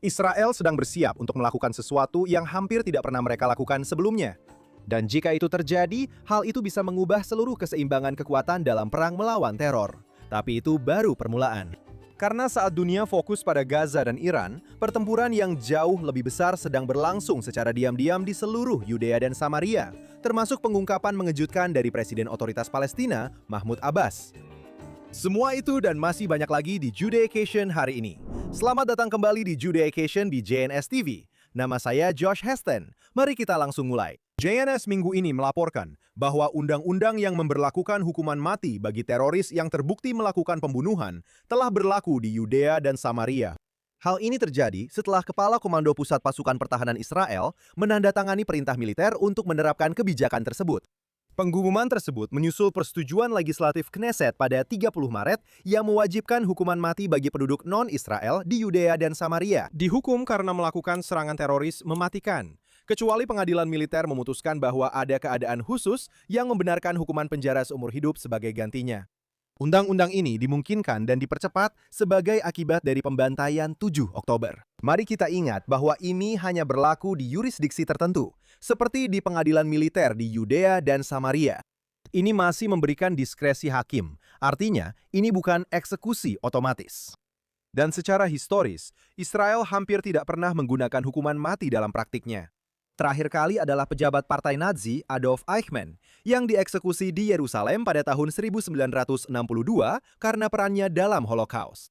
Israel sedang bersiap untuk melakukan sesuatu yang hampir tidak pernah mereka lakukan sebelumnya. Dan jika itu terjadi, hal itu bisa mengubah seluruh keseimbangan kekuatan dalam perang melawan teror. Tapi itu baru permulaan. Karena saat dunia fokus pada Gaza dan Iran, pertempuran yang jauh lebih besar sedang berlangsung secara diam-diam di seluruh Yudea dan Samaria, termasuk pengungkapan mengejutkan dari Presiden Otoritas Palestina, Mahmud Abbas. Semua itu dan masih banyak lagi di Judaication hari ini. Selamat datang kembali di Judaication di JNS TV. Nama saya Josh Heston. Mari kita langsung mulai. JNS minggu ini melaporkan bahwa undang-undang yang memberlakukan hukuman mati bagi teroris yang terbukti melakukan pembunuhan telah berlaku di Yudea dan Samaria. Hal ini terjadi setelah Kepala Komando Pusat Pasukan Pertahanan Israel menandatangani perintah militer untuk menerapkan kebijakan tersebut. Pengumuman tersebut menyusul persetujuan legislatif Knesset pada 30 Maret yang mewajibkan hukuman mati bagi penduduk non-Israel di Yudea dan Samaria. Dihukum karena melakukan serangan teroris mematikan, kecuali pengadilan militer memutuskan bahwa ada keadaan khusus yang membenarkan hukuman penjara seumur hidup sebagai gantinya. Undang-undang ini dimungkinkan dan dipercepat sebagai akibat dari pembantaian 7 Oktober. Mari kita ingat bahwa ini hanya berlaku di yurisdiksi tertentu, seperti di pengadilan militer di Yudea dan Samaria. Ini masih memberikan diskresi hakim, artinya ini bukan eksekusi otomatis. Dan secara historis, Israel hampir tidak pernah menggunakan hukuman mati dalam praktiknya. Terakhir kali adalah pejabat partai Nazi Adolf Eichmann yang dieksekusi di Yerusalem pada tahun 1962 karena perannya dalam Holocaust.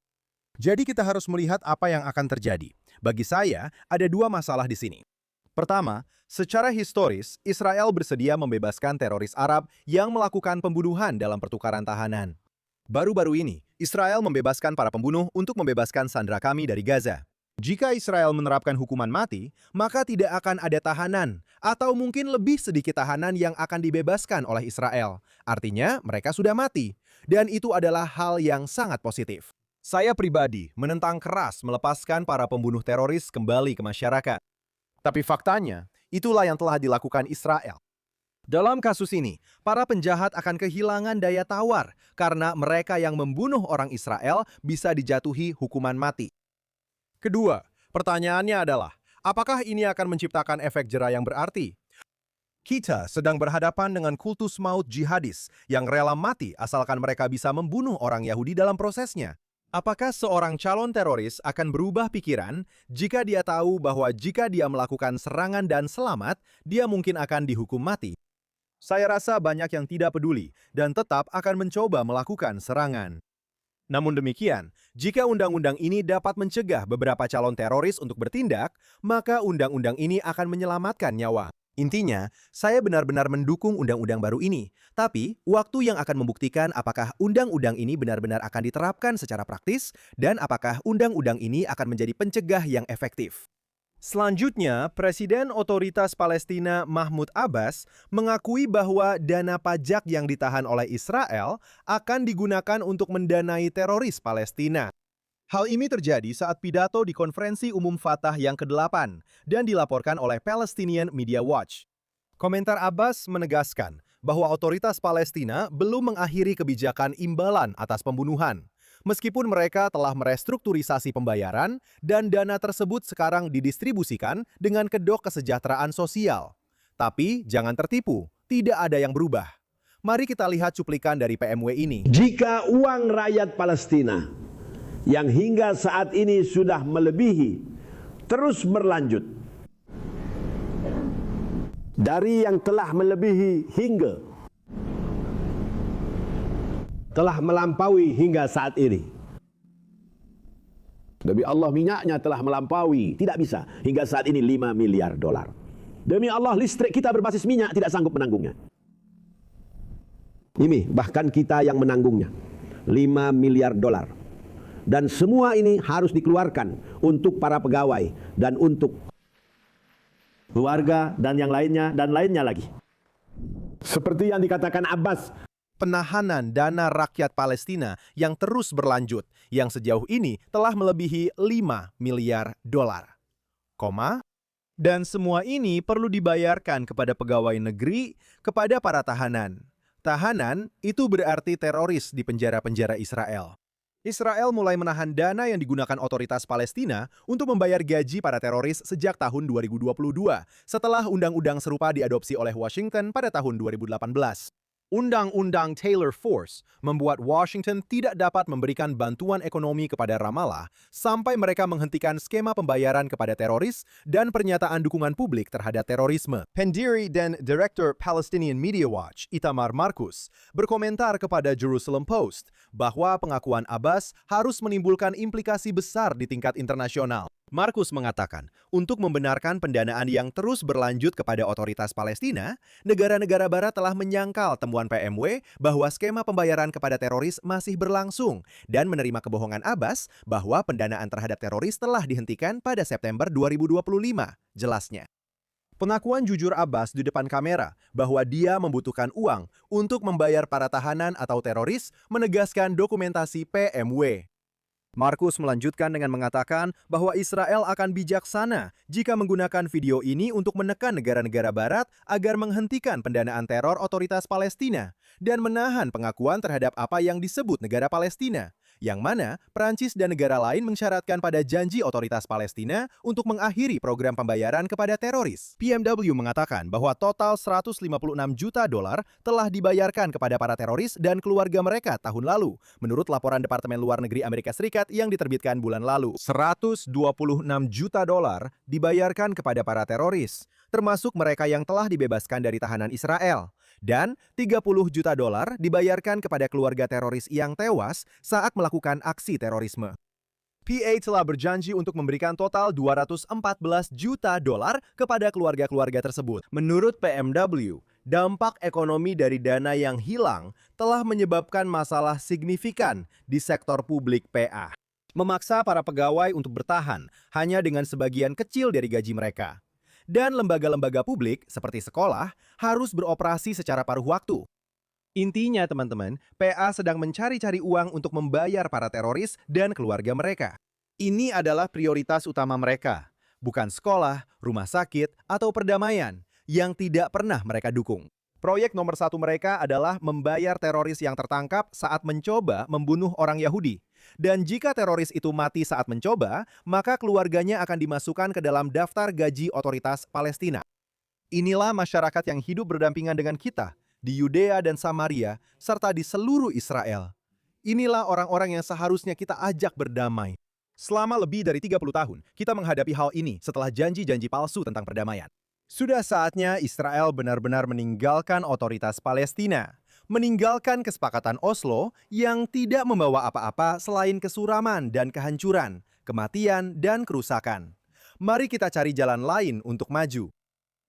Jadi kita harus melihat apa yang akan terjadi. Bagi saya, ada dua masalah di sini. Pertama, secara historis, Israel bersedia membebaskan teroris Arab yang melakukan pembunuhan dalam pertukaran tahanan. Baru-baru ini, Israel membebaskan para pembunuh untuk membebaskan sandera kami dari Gaza. Jika Israel menerapkan hukuman mati, maka tidak akan ada tahanan, atau mungkin lebih sedikit tahanan yang akan dibebaskan oleh Israel. Artinya, mereka sudah mati, dan itu adalah hal yang sangat positif. Saya pribadi menentang keras melepaskan para pembunuh teroris kembali ke masyarakat. Tapi faktanya, itulah yang telah dilakukan Israel. Dalam kasus ini, para penjahat akan kehilangan daya tawar karena mereka yang membunuh orang Israel bisa dijatuhi hukuman mati. Kedua, pertanyaannya adalah, apakah ini akan menciptakan efek jera yang berarti? Kita sedang berhadapan dengan kultus maut jihadis yang rela mati asalkan mereka bisa membunuh orang Yahudi dalam prosesnya. Apakah seorang calon teroris akan berubah pikiran jika dia tahu bahwa jika dia melakukan serangan dan selamat, dia mungkin akan dihukum mati? Saya rasa banyak yang tidak peduli dan tetap akan mencoba melakukan serangan. Namun demikian, jika undang-undang ini dapat mencegah beberapa calon teroris untuk bertindak, maka undang-undang ini akan menyelamatkan nyawa. Intinya, saya benar-benar mendukung undang-undang baru ini. Tapi, waktu yang akan membuktikan apakah undang-undang ini benar-benar akan diterapkan secara praktis dan apakah undang-undang ini akan menjadi pencegah yang efektif. Selanjutnya, Presiden Otoritas Palestina Mahmud Abbas mengakui bahwa dana pajak yang ditahan oleh Israel akan digunakan untuk mendanai teroris Palestina. Hal ini terjadi saat pidato di Konferensi Umum Fatah yang ke-8 dan dilaporkan oleh Palestinian Media Watch. Komentar Abbas menegaskan bahwa otoritas Palestina belum mengakhiri kebijakan imbalan atas pembunuhan. Meskipun mereka telah merestrukturisasi pembayaran dan dana tersebut sekarang didistribusikan dengan kedok kesejahteraan sosial. Tapi jangan tertipu, tidak ada yang berubah. Mari kita lihat cuplikan dari PMW ini. Jika uang rakyat Palestina yang hingga saat ini sudah melebihi terus berlanjut dari yang telah melebihi hingga telah melampaui hingga saat ini. Demi Allah, minyaknya telah melampaui, tidak bisa, hingga saat ini 5 miliar dolar. Demi Allah, listrik kita berbasis minyak tidak sanggup menanggungnya. Ini bahkan kita yang menanggungnya, 5 miliar dolar. Dan semua ini harus dikeluarkan untuk para pegawai dan untuk keluarga dan yang lainnya dan lainnya lagi. Seperti yang dikatakan Abbas, penahanan dana rakyat Palestina yang terus berlanjut, yang sejauh ini telah melebihi 5 miliar dolar. Dan semua ini perlu dibayarkan kepada pegawai negeri, kepada para tahanan. Tahanan itu berarti teroris di penjara-penjara Israel. Israel mulai menahan dana yang digunakan otoritas Palestina untuk membayar gaji para teroris sejak tahun 2022, setelah undang-undang serupa diadopsi oleh Washington pada tahun 2018. Undang-undang Taylor Force membuat Washington tidak dapat memberikan bantuan ekonomi kepada Ramallah sampai mereka menghentikan skema pembayaran kepada teroris dan pernyataan dukungan publik terhadap terorisme. Pendiri dan Direktur Palestinian Media Watch, Itamar Marcus, berkomentar kepada Jerusalem Post bahwa pengakuan Abbas harus menimbulkan implikasi besar di tingkat internasional. Marcus mengatakan, untuk membenarkan pendanaan yang terus berlanjut kepada otoritas Palestina, negara-negara barat telah menyangkal temuan PMW bahwa skema pembayaran kepada teroris masih berlangsung dan menerima kebohongan Abbas bahwa pendanaan terhadap teroris telah dihentikan pada September 2025, jelasnya. Pengakuan jujur Abbas di depan kamera bahwa dia membutuhkan uang untuk membayar para tahanan atau teroris menegaskan dokumentasi PMW. Marcus melanjutkan dengan mengatakan bahwa Israel akan bijaksana jika menggunakan video ini untuk menekan negara-negara barat agar menghentikan pendanaan teror otoritas Palestina dan menahan pengakuan terhadap apa yang disebut negara Palestina, yang mana Prancis dan negara lain mensyaratkan pada janji otoritas Palestina untuk mengakhiri program pembayaran kepada teroris. PMW mengatakan bahwa total 156 juta dolar telah dibayarkan kepada para teroris dan keluarga mereka tahun lalu, menurut laporan Departemen Luar Negeri Amerika Serikat yang diterbitkan bulan lalu. 126 juta dolar dibayarkan kepada para teroris, termasuk mereka yang telah dibebaskan dari tahanan Israel. Dan 30 juta dolar dibayarkan kepada keluarga teroris yang tewas saat melakukan aksi terorisme. PA telah berjanji untuk memberikan total 214 juta dolar kepada keluarga-keluarga tersebut. Menurut PMW, dampak ekonomi dari dana yang hilang telah menyebabkan masalah signifikan di sektor publik PA. Memaksa para pegawai untuk bertahan hanya dengan sebagian kecil dari gaji mereka. Dan lembaga-lembaga publik seperti sekolah harus beroperasi secara paruh waktu. Intinya teman-teman, PA sedang mencari-cari uang untuk membayar para teroris dan keluarga mereka. Ini adalah prioritas utama mereka, bukan sekolah, rumah sakit, atau perdamaian yang tidak pernah mereka dukung. Proyek nomor satu mereka adalah membayar teroris yang tertangkap saat mencoba membunuh orang Yahudi. Dan jika teroris itu mati saat mencoba, maka keluarganya akan dimasukkan ke dalam daftar gaji otoritas Palestina. Inilah masyarakat yang hidup berdampingan dengan kita di Yudea dan Samaria, serta di seluruh Israel. Inilah orang-orang yang seharusnya kita ajak berdamai. Selama lebih dari 30 tahun, kita menghadapi hal ini setelah janji-janji palsu tentang perdamaian. Sudah saatnya Israel benar-benar meninggalkan otoritas Palestina, meninggalkan kesepakatan Oslo yang tidak membawa apa-apa selain kesuraman dan kehancuran, kematian dan kerusakan. Mari kita cari jalan lain untuk maju.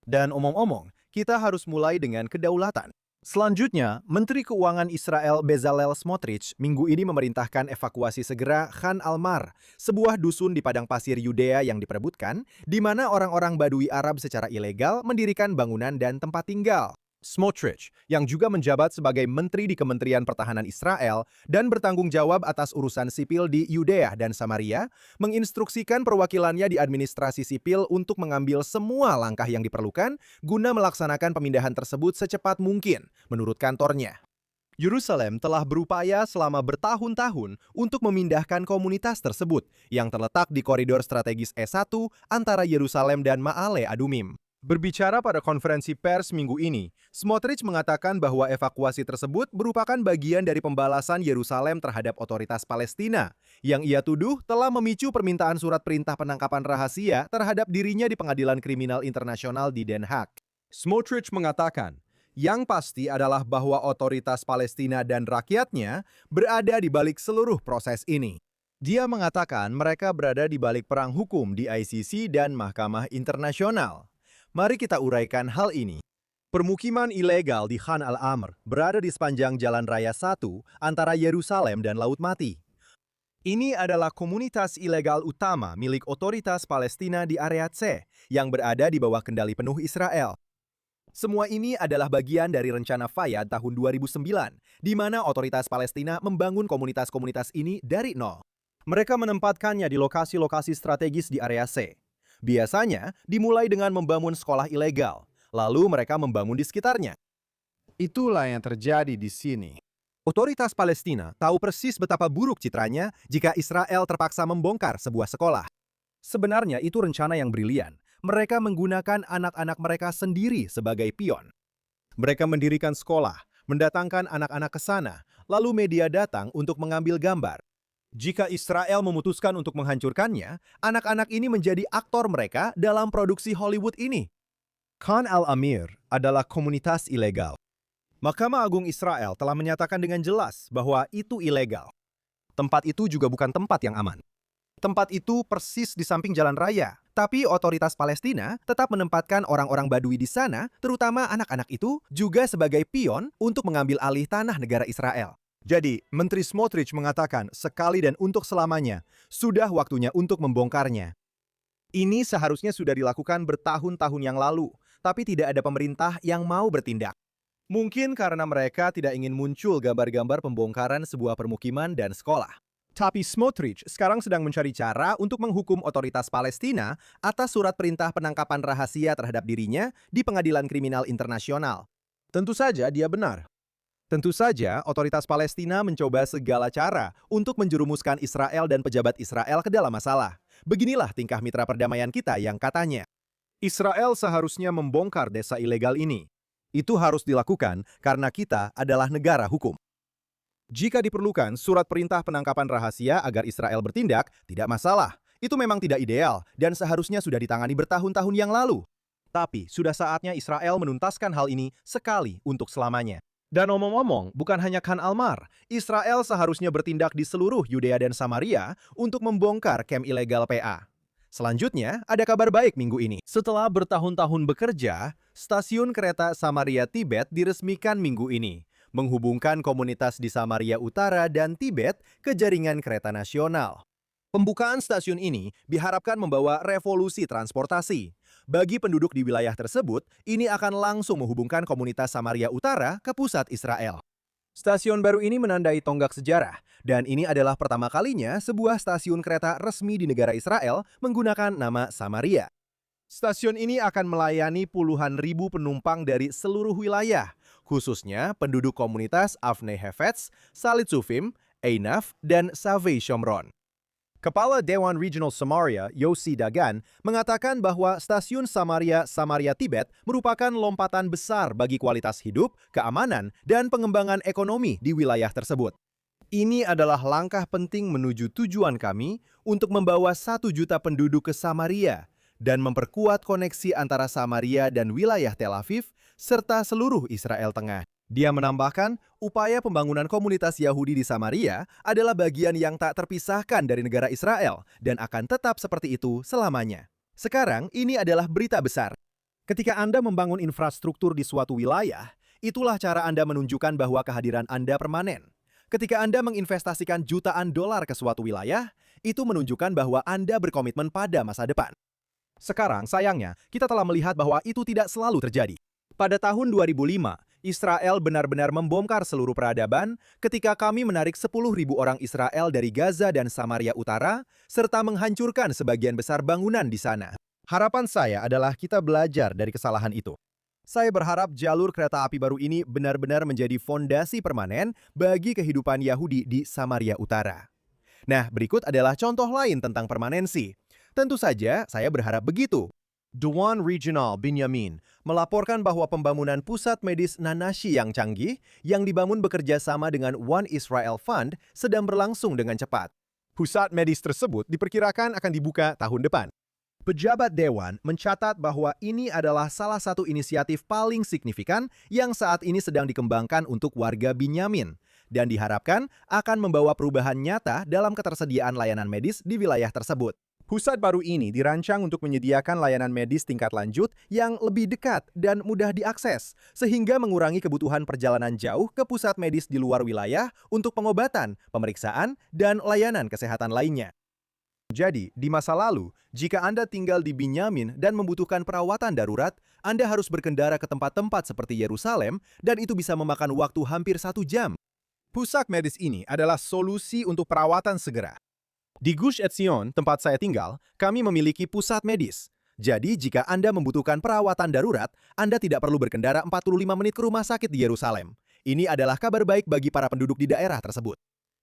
Dan omong-omong, kita harus mulai dengan kedaulatan. Selanjutnya, Menteri Keuangan Israel Bezalel Smotrich minggu ini memerintahkan evakuasi segera Khan al-Mar, sebuah dusun di padang pasir Yudea yang diperebutkan, di mana orang-orang Badui Arab secara ilegal mendirikan bangunan dan tempat tinggal. Smotrich, yang juga menjabat sebagai menteri di Kementerian Pertahanan Israel dan bertanggung jawab atas urusan sipil di Yudea dan Samaria, menginstruksikan perwakilannya di administrasi sipil untuk mengambil semua langkah yang diperlukan guna melaksanakan pemindahan tersebut secepat mungkin, menurut kantornya. Yerusalem telah berupaya selama bertahun-tahun untuk memindahkan komunitas tersebut yang terletak di koridor strategis E1 antara Yerusalem dan Ma'ale Adumim. Berbicara pada konferensi pers minggu ini, Smotrich mengatakan bahwa evakuasi tersebut merupakan bagian dari pembalasan Yerusalem terhadap otoritas Palestina, yang ia tuduh telah memicu permintaan surat perintah penangkapan rahasia terhadap dirinya di Pengadilan Kriminal Internasional di Den Haag. Smotrich mengatakan, yang pasti adalah bahwa otoritas Palestina dan rakyatnya berada di balik seluruh proses ini. Dia mengatakan mereka berada di balik perang hukum di ICC dan Mahkamah Internasional. Mari kita uraikan hal ini. Permukiman ilegal di Khan al-Amr berada di sepanjang Jalan Raya 1 antara Yerusalem dan Laut Mati. Ini adalah komunitas ilegal utama milik otoritas Palestina di area C yang berada di bawah kendali penuh Israel. Semua ini adalah bagian dari rencana Fayyad tahun 2009, di mana otoritas Palestina membangun komunitas-komunitas ini dari nol. Mereka menempatkannya di lokasi-lokasi strategis di area C. Biasanya dimulai dengan membangun sekolah ilegal, lalu mereka membangun di sekitarnya. Itulah yang terjadi di sini. Otoritas Palestina tahu persis betapa buruk citranya jika Israel terpaksa membongkar sebuah sekolah. Sebenarnya itu rencana yang brilian. Mereka menggunakan anak-anak mereka sendiri sebagai pion. Mereka mendirikan sekolah, mendatangkan anak-anak ke sana, lalu media datang untuk mengambil gambar. Jika Israel memutuskan untuk menghancurkannya, anak-anak ini menjadi aktor mereka dalam produksi Hollywood ini. Khan al-Amir adalah komunitas ilegal. Mahkamah Agung Israel telah menyatakan dengan jelas bahwa itu ilegal. Tempat itu juga bukan tempat yang aman. Tempat itu persis di samping jalan raya, tapi otoritas Palestina tetap menempatkan orang-orang Badui di sana, terutama anak-anak itu, juga sebagai pion untuk mengambil alih tanah negara Israel. Jadi, Menteri Smotrich mengatakan sekali dan untuk selamanya, sudah waktunya untuk membongkarnya. Ini seharusnya sudah dilakukan bertahun-tahun yang lalu, tapi tidak ada pemerintah yang mau bertindak. Mungkin karena mereka tidak ingin muncul gambar-gambar pembongkaran sebuah permukiman dan sekolah. Tapi Smotrich sekarang sedang mencari cara untuk menghukum otoritas Palestina atas surat perintah penangkapan rahasia terhadap dirinya di Pengadilan Kriminal Internasional. Tentu saja dia benar. Tentu saja otoritas Palestina mencoba segala cara untuk menjerumuskan Israel dan pejabat Israel ke dalam masalah. Beginilah tingkah mitra perdamaian kita yang katanya, Israel seharusnya membongkar desa ilegal ini. Itu harus dilakukan karena kita adalah negara hukum. Jika diperlukan surat perintah penangkapan rahasia agar Israel bertindak, tidak masalah. Itu memang tidak ideal dan seharusnya sudah ditangani bertahun-tahun yang lalu. Tapi sudah saatnya Israel menuntaskan hal ini sekali untuk selamanya. Dan omong-omong, bukan hanya Khan al-Mar, Israel seharusnya bertindak di seluruh Yudea dan Samaria untuk membongkar kamp ilegal PA. Selanjutnya, ada kabar baik minggu ini. Setelah bertahun-tahun bekerja, stasiun kereta Samaria Tibet diresmikan minggu ini, menghubungkan komunitas di Samaria Utara dan Tibet ke jaringan kereta nasional. Pembukaan stasiun ini diharapkan membawa revolusi transportasi. Bagi penduduk di wilayah tersebut, ini akan langsung menghubungkan komunitas Samaria Utara ke pusat Israel. Stasiun baru ini menandai tonggak sejarah, dan ini adalah pertama kalinya sebuah stasiun kereta resmi di negara Israel menggunakan nama Samaria. Stasiun ini akan melayani puluhan ribu penumpang dari seluruh wilayah, khususnya penduduk komunitas Avnei Hevetz, Salit Sufim, Einaf, dan Savei Shomron. Kepala Dewan Regional Samaria, Yossi Dagan, mengatakan bahwa stasiun Samaria Tibet merupakan lompatan besar bagi kualitas hidup, keamanan, dan pengembangan ekonomi di wilayah tersebut. Ini adalah langkah penting menuju tujuan kami untuk membawa 1 juta penduduk ke Samaria dan memperkuat koneksi antara Samaria dan wilayah Tel Aviv serta seluruh Israel Tengah. Dia menambahkan, upaya pembangunan komunitas Yahudi di Samaria adalah bagian yang tak terpisahkan dari negara Israel dan akan tetap seperti itu selamanya. Sekarang, ini adalah berita besar. Ketika Anda membangun infrastruktur di suatu wilayah, itulah cara Anda menunjukkan bahwa kehadiran Anda permanen. Ketika Anda menginvestasikan jutaan dolar ke suatu wilayah, itu menunjukkan bahwa Anda berkomitmen pada masa depan. Sekarang, sayangnya, kita telah melihat bahwa itu tidak selalu terjadi. Pada tahun 2005, Israel benar-benar membongkar seluruh peradaban ketika kami menarik 10.000 orang Israel dari Gaza dan Samaria Utara, serta menghancurkan sebagian besar bangunan di sana. Harapan saya adalah kita belajar dari kesalahan itu. Saya berharap jalur kereta api baru ini benar-benar menjadi fondasi permanen bagi kehidupan Yahudi di Samaria Utara. Nah, berikut adalah contoh lain tentang permanensi. Tentu saja, saya berharap begitu. Dewan Regional Binyamin melaporkan bahwa pembangunan pusat medis Nanashi yang canggih yang dibangun bekerja sama dengan One Israel Fund sedang berlangsung dengan cepat. Pusat medis tersebut diperkirakan akan dibuka tahun depan. Pejabat Dewan mencatat bahwa ini adalah salah satu inisiatif paling signifikan yang saat ini sedang dikembangkan untuk warga Binyamin dan diharapkan akan membawa perubahan nyata dalam ketersediaan layanan medis di wilayah tersebut. Pusat baru ini dirancang untuk menyediakan layanan medis tingkat lanjut yang lebih dekat dan mudah diakses, sehingga mengurangi kebutuhan perjalanan jauh ke pusat medis di luar wilayah untuk pengobatan, pemeriksaan, dan layanan kesehatan lainnya. Jadi, di masa lalu, jika Anda tinggal di Binyamin dan membutuhkan perawatan darurat, Anda harus berkendara ke tempat-tempat seperti Yerusalem, dan itu bisa memakan waktu hampir 1 jam. Pusat medis ini adalah solusi untuk perawatan segera. Di Gush Etzion, tempat saya tinggal, kami memiliki pusat medis. Jadi, jika Anda membutuhkan perawatan darurat, Anda tidak perlu berkendara 45 menit ke rumah sakit di Yerusalem. Ini adalah kabar baik bagi para penduduk di daerah tersebut.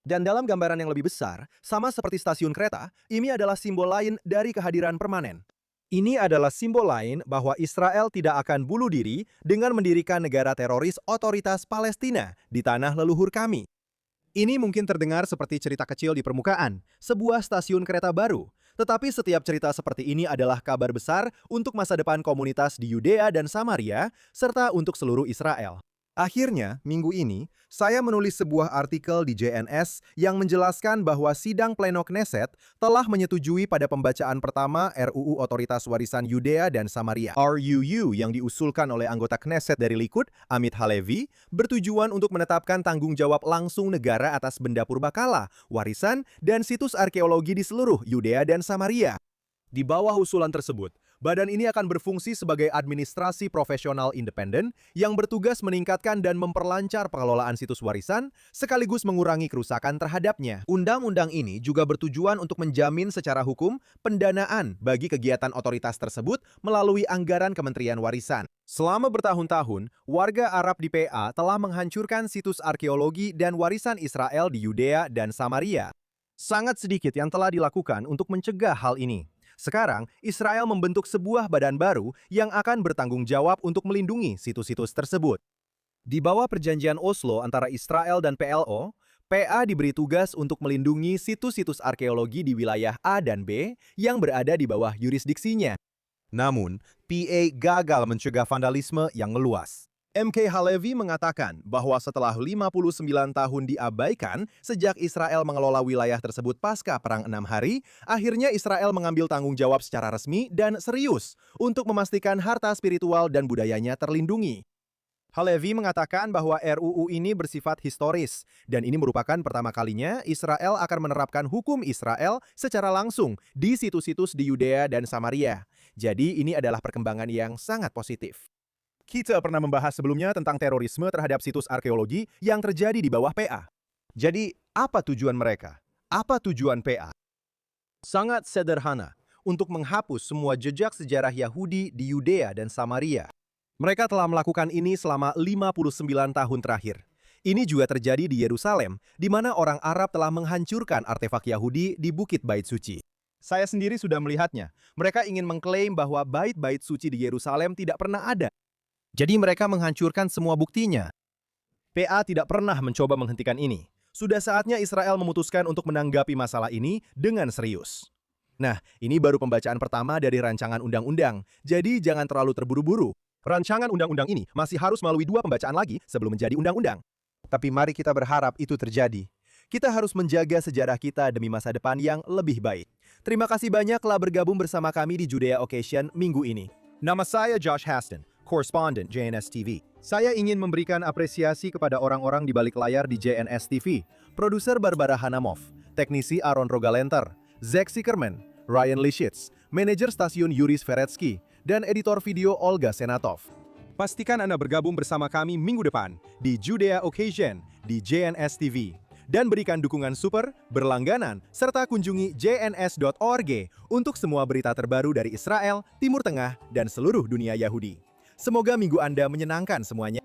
Dan dalam gambaran yang lebih besar, sama seperti stasiun kereta, ini adalah simbol lain dari kehadiran permanen. Ini adalah simbol lain bahwa Israel tidak akan bunuh diri dengan mendirikan negara teroris otoritas Palestina di tanah leluhur kami. Ini mungkin terdengar seperti cerita kecil di permukaan, sebuah stasiun kereta baru. Tetapi setiap cerita seperti ini adalah kabar besar untuk masa depan komunitas di Yudea dan Samaria, serta untuk seluruh Israel. Akhirnya, minggu ini, saya menulis sebuah artikel di JNS yang menjelaskan bahwa sidang pleno Knesset telah menyetujui pada pembacaan pertama RUU Otoritas Warisan Yudea dan Samaria (RUU) yang diusulkan oleh anggota Knesset dari Likud, Amit Halevi, bertujuan untuk menetapkan tanggung jawab langsung negara atas benda purbakala, warisan, dan situs arkeologi di seluruh Yudea dan Samaria. Di bawah usulan tersebut, badan ini akan berfungsi sebagai administrasi profesional independen yang bertugas meningkatkan dan memperlancar pengelolaan situs warisan, sekaligus mengurangi kerusakan terhadapnya. Undang-undang ini juga bertujuan untuk menjamin secara hukum pendanaan bagi kegiatan otoritas tersebut melalui anggaran Kementerian Warisan. Selama bertahun-tahun, warga Arab di PA telah menghancurkan situs arkeologi dan warisan Israel di Yudea dan Samaria. Sangat sedikit yang telah dilakukan untuk mencegah hal ini. Sekarang, Israel membentuk sebuah badan baru yang akan bertanggung jawab untuk melindungi situs-situs tersebut. Di bawah perjanjian Oslo antara Israel dan PLO, PA diberi tugas untuk melindungi situs-situs arkeologi di wilayah A dan B yang berada di bawah yurisdiksinya. Namun, PA gagal mencegah vandalisme yang meluas. MK Halevi mengatakan bahwa setelah 59 tahun diabaikan sejak Israel mengelola wilayah tersebut pasca Perang 6 Hari, akhirnya Israel mengambil tanggung jawab secara resmi dan serius untuk memastikan harta spiritual dan budayanya terlindungi. Halevi mengatakan bahwa RUU ini bersifat historis, dan ini merupakan pertama kalinya Israel akan menerapkan hukum Israel secara langsung di situs-situs di Yudea dan Samaria. Jadi ini adalah perkembangan yang sangat positif. Kita pernah membahas sebelumnya tentang terorisme terhadap situs arkeologi yang terjadi di bawah PA. Jadi, apa tujuan mereka? Apa tujuan PA? Sangat sederhana, untuk menghapus semua jejak sejarah Yahudi di Yudea dan Samaria. Mereka telah melakukan ini selama 59 tahun terakhir. Ini juga terjadi di Yerusalem, di mana orang Arab telah menghancurkan artefak Yahudi di Bukit Bait Suci. Saya sendiri sudah melihatnya. Mereka ingin mengklaim bahwa bait-bait suci di Yerusalem tidak pernah ada. Jadi mereka menghancurkan semua buktinya. PA tidak pernah mencoba menghentikan ini. Sudah saatnya Israel memutuskan untuk menanggapi masalah ini dengan serius. Nah, ini baru pembacaan pertama dari rancangan undang-undang, jadi jangan terlalu terburu-buru. Rancangan undang-undang ini masih harus melalui 2 pembacaan lagi sebelum menjadi undang-undang. Tapi mari kita berharap itu terjadi. Kita harus menjaga sejarah kita demi masa depan yang lebih baik. Terima kasih banyak telah bergabung bersama kami di Judea Occasion minggu ini. Nama saya Josh Haston, Correspondent JNS TV. Saya ingin memberikan apresiasi kepada orang-orang di balik layar di JNS TV, produser Barbara Hanamov, teknisi Aaron Rogalenter, Zach Sickerman, Ryan Lishitz, manajer stasiun Yuris Feretsky, dan editor video Olga Senatov. Pastikan Anda bergabung bersama kami minggu depan di Judea Occasion di JNS TV. Dan berikan dukungan super, berlangganan, serta kunjungi jns.org untuk semua berita terbaru dari Israel, Timur Tengah, dan seluruh dunia Yahudi. Semoga minggu Anda menyenangkan semuanya.